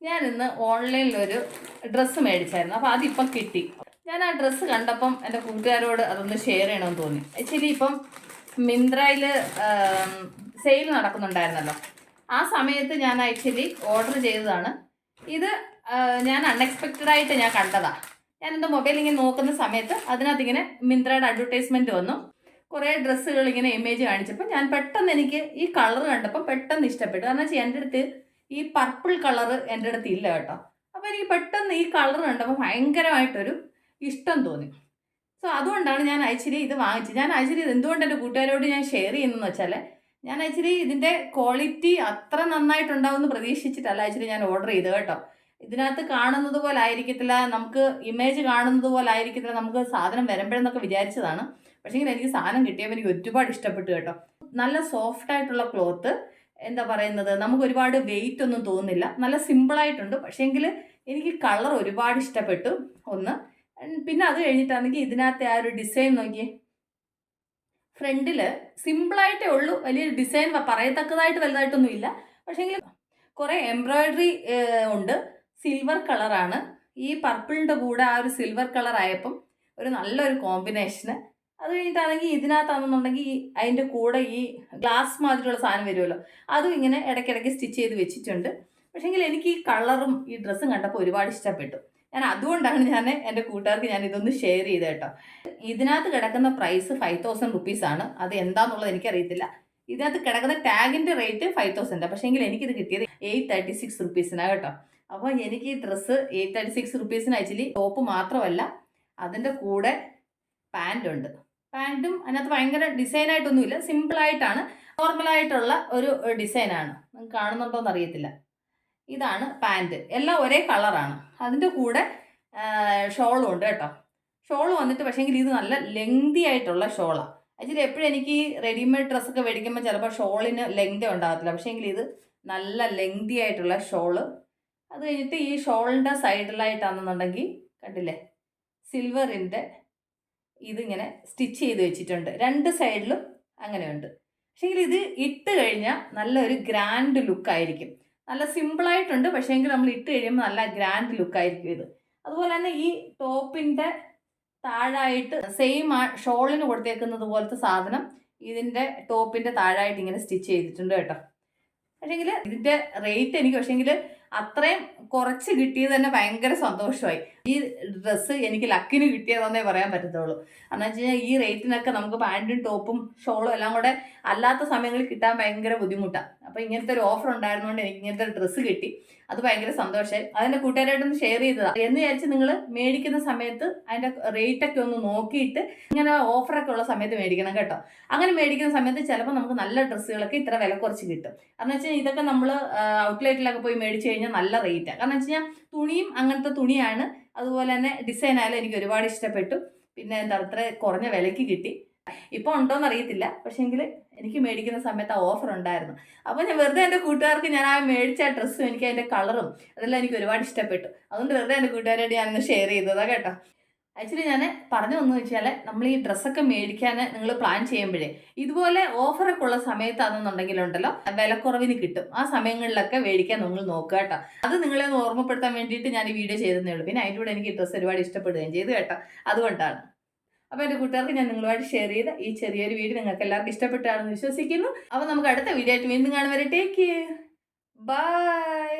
ഞാൻ ഇന്ന് ഓൺലൈനിലൊരു ഡ്രസ്സ് മേടിച്ചായിരുന്നു. അപ്പോൾ അതിപ്പം കിട്ടി. ഞാൻ ആ ഡ്രസ്സ് കണ്ടപ്പം എൻ്റെ കൂട്ടുകാരോട് അതൊന്ന് ഷെയർ ചെയ്യണമെന്ന് തോന്നി. ആക്ച്വലി ഇപ്പം മിന്ത്രയിൽ സെയിൽ നടക്കുന്നുണ്ടായിരുന്നല്ലോ. ആ സമയത്ത് ഞാൻ ആക്ച്വലി ഓർഡർ ചെയ്തതാണ്. ഇത് ഞാൻ അൺഎക്സ്പെക്റ്റഡ് ആയിട്ട് ഞാൻ കണ്ടതാണ്. ഞാൻ എൻ്റെ മൊബൈൽ ഇങ്ങനെ നോക്കുന്ന സമയത്ത് അതിനകത്ത് ഇങ്ങനെ മിന്ത്രയുടെ അഡ്വർടൈസ്മെൻറ്റ് വന്നു. കുറേ ഡ്രസ്സുകൾ ഇങ്ങനെ ഇമേജ് കാണിച്ചപ്പോൾ ഞാൻ പെട്ടെന്ന് എനിക്ക് ഈ കളർ കണ്ടപ്പോൾ പെട്ടെന്ന് ഇഷ്ടപ്പെട്ടു. കാരണം വെച്ചാൽ എൻ്റെ അടുത്ത് ഈ പർപ്പിൾ കളർ എൻ്റെ അടുത്ത് ഇല്ല കേട്ടോ. അപ്പോൾ എനിക്ക് പെട്ടെന്ന് ഈ കളർ കണ്ടപ്പോൾ ഭയങ്കരമായിട്ടൊരു ഇഷ്ടം തോന്നി. സോ അതുകൊണ്ടാണ് ഞാൻ ആക്ച്വലി ഇത് വാങ്ങിച്ചത്. ഞാൻ ആക്ച്വലി ഇത് എന്തുകൊണ്ട് എൻ്റെ കൂട്ടുകാരോട് ഞാൻ ഷെയർ ചെയ്യുന്നതെന്ന് വെച്ചാൽ ഞാൻ ആക്ച്വലി ഇതിൻ്റെ ക്വാളിറ്റി അത്ര നന്നായിട്ടുണ്ടാവുമെന്ന് പ്രതീക്ഷിച്ചിട്ടല്ല ആക്ച്വലി ഞാൻ ഓർഡർ ചെയ്തത് കേട്ടോ. ഇതിനകത്ത് കാണുന്നത് പോലെ ആയിരിക്കത്തില്ല, നമുക്ക് ഇമേജ് കാണുന്നത് പോലെ ആയിരിക്കത്തില്ല, നമുക്ക് സാധനം വരുമ്പോഴെന്നൊക്കെ വിചാരിച്ചതാണ്. പക്ഷേ എനിക്ക് സാധനം കിട്ടിയപ്പോൾ എനിക്ക് ഒരുപാട് ഇഷ്ടപ്പെട്ടു കേട്ടോ. നല്ല സോഫ്റ്റ് ആയിട്ടുള്ള ക്ലോത്ത്, എന്താ പറയുന്നത്, നമുക്ക് ഒരുപാട് വെയിറ്റ് ഒന്നും തോന്നുന്നില്ല, നല്ല സിമ്പിളായിട്ടുണ്ട്. പക്ഷേങ്കിൽ എനിക്ക് കളർ ഒരുപാട് ഇഷ്ടപ്പെട്ടു ഒന്ന്. പിന്നെ അത് കഴിഞ്ഞിട്ടാണെങ്കിൽ ഇതിനകത്തെ ആ ഒരു ഡിസൈൻ നോക്കിയേ. ഫ്രണ്ടിൽ സിമ്പിളായിട്ടേ ഉള്ളൂ, വലിയ ഡിസൈൻ പറയത്തക്കതായിട്ട് വലുതായിട്ടൊന്നും ഇല്ല. പക്ഷേങ്കിൽ കുറേ എംബ്രോയിഡറി ഉണ്ട്. സിൽവർ കളറാണ്. ഈ പർപ്പിളിൻ്റെ കൂടെ ആ ഒരു സിൽവർ കളർ ആയപ്പം ഒരു നല്ലൊരു കോമ്പിനേഷന്. അത് കഴിഞ്ഞിട്ടാണെങ്കിൽ ഇതിനകത്താണെന്നുണ്ടെങ്കിൽ അതിൻ്റെ കൂടെ ഈ ഗ്ലാസ് മാതിരിയുള്ള സാധനം വരുമല്ലോ, അതും ഇങ്ങനെ ഇടയ്ക്കിടയ്ക്ക് സ്റ്റിച്ച് ചെയ്ത് വെച്ചിട്ടുണ്ട്. പക്ഷേങ്കിൽ എനിക്ക് ഈ കളറും ഈ ഡ്രസ്സും കണ്ടപ്പോൾ ഒരുപാട് ഇഷ്ടപ്പെട്ടു. അതുകൊണ്ടാണ് ഞാൻ എൻ്റെ കൂട്ടുകാർക്ക് ഞാൻ ഇതൊന്ന് ഷെയർ ചെയ്ത് കേട്ടോ. ഇതിനകത്ത് കിടക്കുന്ന പ്രൈസ് 5000 റുപ്പീസാണ്. അത് എന്താണെന്നുള്ളത് എനിക്കറിയത്തില്ല. ഇതിനകത്ത് കിടക്കുന്ന ടാഗിൻ്റെ റേറ്റ് 5000. പക്ഷേങ്കിൽ എനിക്കിത് കിട്ടിയത് 836 റുപ്പീസിനാണ് കേട്ടോ. അപ്പോൾ എനിക്ക് ഈ ഡ്രസ്സ് 836 റുപ്പീസിന് ആക്ച്വലി ടോപ്പ് മാത്രമല്ല, അതിൻ്റെ കൂടെ പാൻറ്റുണ്ട്. പാൻറ്റും അതിനകത്ത് ഭയങ്കര ഡിസൈനായിട്ടൊന്നുമില്ല, സിമ്പിളായിട്ടാണ്, നോർമലായിട്ടുള്ള ഒരു ഡിസൈനാണ്. നിങ്ങൾക്ക് കാണുന്നുണ്ടോയെന്ന് അറിയത്തില്ല. ഇതാണ് പാൻറ്റ്, എല്ലാം ഒരേ കളറാണ്. അതിൻ്റെ കൂടെ ഷോളും ഉണ്ട് കേട്ടോ. ഷോള് വന്നിട്ട് പക്ഷേങ്കിൽ ഇത് നല്ല ലെങ്തി ആയിട്ടുള്ള ഷോളാണ്. ആക്ച്വലി എപ്പോഴും എനിക്ക് ഈ റെഡിമെയ്ഡ് ഡ്രസ്സൊക്കെ മേടിക്കുമ്പോൾ ചിലപ്പോൾ ഷോളിന് ലെങ്തി ഉണ്ടാകത്തില്ല. പക്ഷേങ്കിൽ ഇത് നല്ല ലെങ്തി ആയിട്ടുള്ള ഷോള്. അത് കഴിഞ്ഞിട്ട് ഈ ഷോളിൻ്റെ സൈഡിലായിട്ടാണെന്നുണ്ടെങ്കിൽ കണ്ടില്ലേ, സിൽവറിൻ്റെ ഇതിങ്ങനെ സ്റ്റിച്ച് ചെയ്ത് വെച്ചിട്ടുണ്ട്. രണ്ട് സൈഡിലും അങ്ങനെയുണ്ട്. പക്ഷേങ്കിൽ ഇത് ഇട്ട് കഴിഞ്ഞാൽ നല്ലൊരു ഗ്രാൻഡ് ലുക്കായിരിക്കും. നല്ല സിമ്പിളായിട്ടുണ്ട്, പക്ഷേങ്കിൽ നമ്മൾ ഇട്ട് കഴിയുമ്പോൾ നല്ല ഗ്രാൻഡ് ലുക്കായിരിക്കും ഇത്. അതുപോലെ തന്നെ ഈ ടോപ്പിൻ്റെ താഴായിട്ട് സെയിം ആ ഷോളിന് കൊടുത്തേക്കുന്നത് പോലത്തെ സാധനം ഇതിൻ്റെ ടോപ്പിൻ്റെ താഴായിട്ട് ഇങ്ങനെ സ്റ്റിച്ച് ചെയ്തിട്ടുണ്ട് കേട്ടോ. പക്ഷേങ്കിൽ ഇതിൻ്റെ റേറ്റ് എനിക്ക് പക്ഷേങ്കിൽ അത്രയും കുറച്ച് കിട്ടിയത് തന്നെ ഭയങ്കര സന്തോഷമായി. ഈ ഡ്രസ്സ് എനിക്ക് ലക്കിന് കിട്ടിയതെന്നേ പറയാൻ പറ്റത്തുള്ളൂ. എന്ന് വെച്ച് കഴിഞ്ഞാൽ ഈ റേറ്റിനൊക്കെ നമുക്ക് പാൻറ്റും ടോപ്പും ഷോളും എല്ലാം കൂടെ അല്ലാത്ത സമയങ്ങളിൽ കിട്ടാൻ ഭയങ്കര ബുദ്ധിമുട്ടാണ്. അപ്പോൾ ഇങ്ങനത്തെ ഒരു ഓഫർ ഉണ്ടായിരുന്നുകൊണ്ട് എനിക്ക് ഇങ്ങനത്തെ ഒരു ഡ്രസ്സ് കിട്ടി. അത് ഭയങ്കര സന്തോഷമായി. അതിൻ്റെ കൂട്ടുകാരായിട്ടൊന്ന് ഷെയർ ചെയ്തതാണ്. എന്ന് വിചാരിച്ച് നിങ്ങൾ മേടിക്കുന്ന സമയത്ത് അതിൻ്റെ റേറ്റൊക്കെ ഒന്ന് നോക്കിയിട്ട് ഇങ്ങനെ ഓഫറൊക്കെ ഉള്ള സമയത്ത് മേടിക്കണം കേട്ടോ. അങ്ങനെ മേടിക്കുന്ന സമയത്ത് ചിലപ്പോൾ നമുക്ക് നല്ല ഡ്രസ്സുകളൊക്കെ ഇത്ര വില കുറച്ച് കിട്ടും. കാരണം വെച്ചാൽ ഇതൊക്കെ നമ്മൾ ഔട്ട്ലെറ്റിലൊക്കെ പോയി മേടിച്ച് കഴിഞ്ഞാൽ നല്ല റേറ്റാണ്. കാരണം വെച്ച് കഴിഞ്ഞാൽ തുണിയും അങ്ങനത്തെ തുണിയാണ്. അതുപോലെ തന്നെ ഡിസൈൻ ആയാലും എനിക്ക് ഒരുപാട് ഇഷ്ടപ്പെട്ടു. പിന്നെ എന്താ അത്ര കുറഞ്ഞ വിലയ്ക്ക് കിട്ടി. ഇപ്പോൾ ഉണ്ടോയെന്ന് അറിയത്തില്ല, പക്ഷേങ്കിൽ എനിക്ക് മേടിക്കുന്ന സമയത്ത് ആ ഓഫർ ഉണ്ടായിരുന്നു. അപ്പോൾ ഞാൻ വെറുതെ എൻ്റെ കൂട്ടുകാർക്ക് ഞാൻ ആ മേടിച്ച ഡ്രസ്സും എനിക്ക് അതിൻ്റെ കളറും അതെല്ലാം എനിക്ക് ഒരുപാട് ഇഷ്ടപ്പെട്ടു. അതുകൊണ്ട് വെറുതെ എൻ്റെ കൂട്ടുകാരോട് ഞാനൊന്ന് ഷെയർ ചെയ്തതാണ് കേട്ടോ. ആക്ച്വലി ഞാൻ പറഞ്ഞു വന്നു വെച്ചാൽ നമ്മൾ ഈ ഡ്രസ്സൊക്കെ മേടിക്കാൻ നിങ്ങൾ പ്ലാൻ ചെയ്യുമ്പോഴേ ഇതുപോലെ ഓഫറൊക്കെ ഉള്ള സമയത്താണെന്നുണ്ടെങ്കിലുണ്ടല്ലോ വിലക്കുറവിന് കിട്ടും. ആ സമയങ്ങളിലൊക്കെ മേടിക്കാൻ നിങ്ങൾ നോക്കുക കേട്ടോ. അത് നിങ്ങളെ ഒന്ന് ഓർമ്മപ്പെടുത്താൻ വേണ്ടിയിട്ട് ഞാൻ ഈ വീഡിയോ ചെയ്തതേ ഉള്ളൂ. പിന്നെ അതിൻ്റെ കൂടെ എനിക്ക് ഡ്രസ്സ് ഒരുപാട് ഇഷ്ടപ്പെടുകയും ചെയ്തു കേട്ടോ. അതുകൊണ്ടാണ്. അപ്പോൾ എൻ്റെ കൂട്ടുകാർക്ക് ഞാൻ നിങ്ങളുമായിട്ട് ഷെയർ ചെയ്ത ഈ ചെറിയൊരു വീഡിയോ നിങ്ങൾക്ക് എല്ലാവർക്കും ഇഷ്ടപ്പെട്ടാണെന്ന് വിശ്വസിക്കുന്നു. അപ്പോൾ നമുക്ക് അടുത്ത വീഡിയോ ആയിട്ട് വീണ്ടും കാണും വരെ. Take care, by.